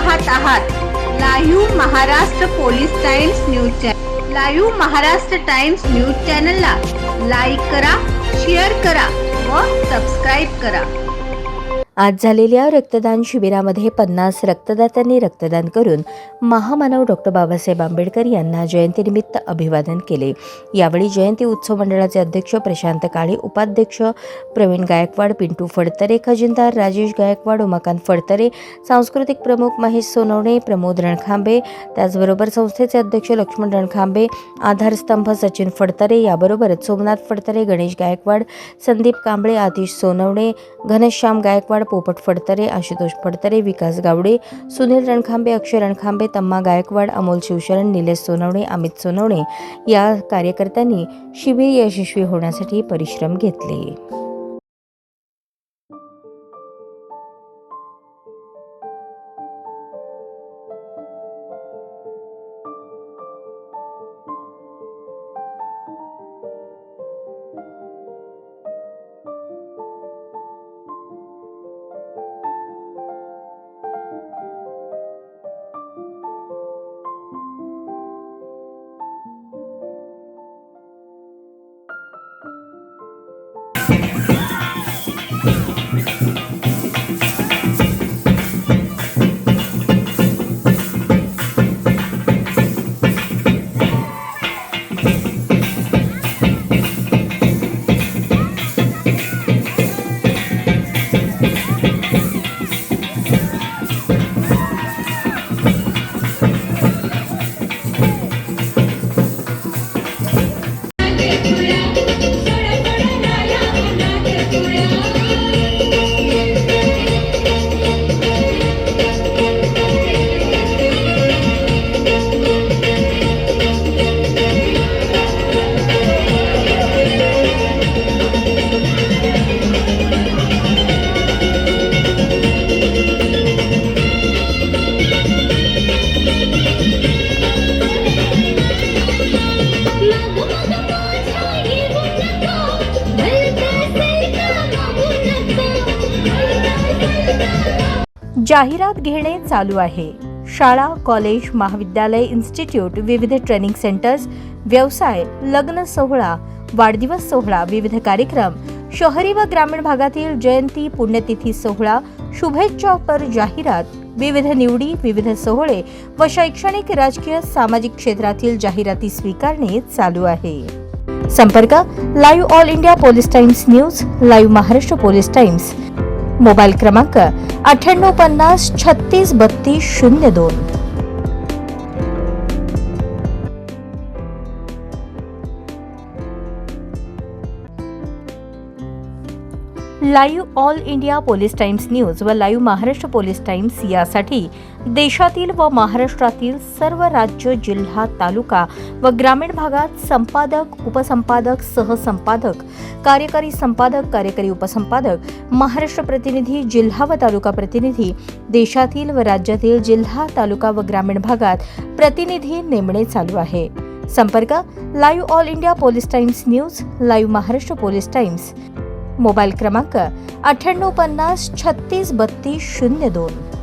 पाहत आहात live Maharashtra police times news channel. Live Maharashtra times news चॅनलला लाईक करा, शेअर करा व सबस्क्राईब करा। आज झालेल्या रक्तदान शिबिरामध्ये 50 रक्तदात्यांनी रक्तदान करून महामानव डॉक्टर बाबासाहेब आंबेडकर यांना जयंतीनिमित्त अभिवादन केले। यावेळी जयंती उत्सव मंडळाचे अध्यक्ष प्रशांत काळे, उपाध्यक्ष प्रवीण गायकवाड, पिंटू फडतरे, खजिनदार राजेश गायकवाड, उमाकांत फडतरे, सांस्कृतिक प्रमुख महेश सोनवणे, प्रमोद रणखांबे, त्याचबरोबर संस्थेचे अध्यक्ष लक्ष्मण रणखांबे, आधारस्तंभ सचिन फडतरे, याबरोबरच सोमनाथ फडतरे, गणेश गायकवाड, संदीप कांबळे, आतिश सोनवणे, घनश्याम गायकवाड, पोपट फडतरे, आशुतोष फडतरे, विकास गावडे, सुनील रणखांबे, अक्षय रणखांबे, तम्मा गायकवाड, अमोल शिवशरण, निलेश सोनवणे, अमित सोनवणे या कार्यकर्त्यांनी शिबिर यशस्वी होण्यासाठी परिश्रम घेतले। जाहिरात घेणे चालू आहे। शाळा, कॉलेज, महाविद्यालय, इन्स्टिट्यूट, विविध ट्रेनिंग सेंटर्स, व्यवसाय, लग्न सोहळा, वाढदिवस सोहळा, विविध कार्यक्रम, शहरी व ग्रामीण भागातील जयंती, पुण्यतिथी सोहळा, शुभेच्छापर जाहिरात, विविध निवडी, विविध सोहळे व शैक्षणिक, राजकीय, सामाजिक क्षेत्रातील जाहिराती स्वीकारणे चालू आहे। संपर्क live all India police times news, live Maharashtra police times, mobile क्रमांक 9850 36 32 02। Live all India police times news व लाईव्ह महाराष्ट्र पोलीस टाइम्स यासाठी देशातील व महाराष्ट्रातील सर्व राज्य, जिल्हा, तालुका व ग्रामीण भागात संपादक, उपसंपादक, सहसंपादक, कार्यकारी संपादक, कार्यकारी उपसंपादक, महाराष्ट्र प्रतिनिधी, जिल्हा व तालुका प्रतिनिधी, देशातील व राज्यातील जिल्हा, तालुका व ग्रामीण भागात प्रतिनिधी नेमणे चालू आहे। संपर्क live all India police times news, live Maharashtra police times, mobile क्रमांक 9850 36 32 02।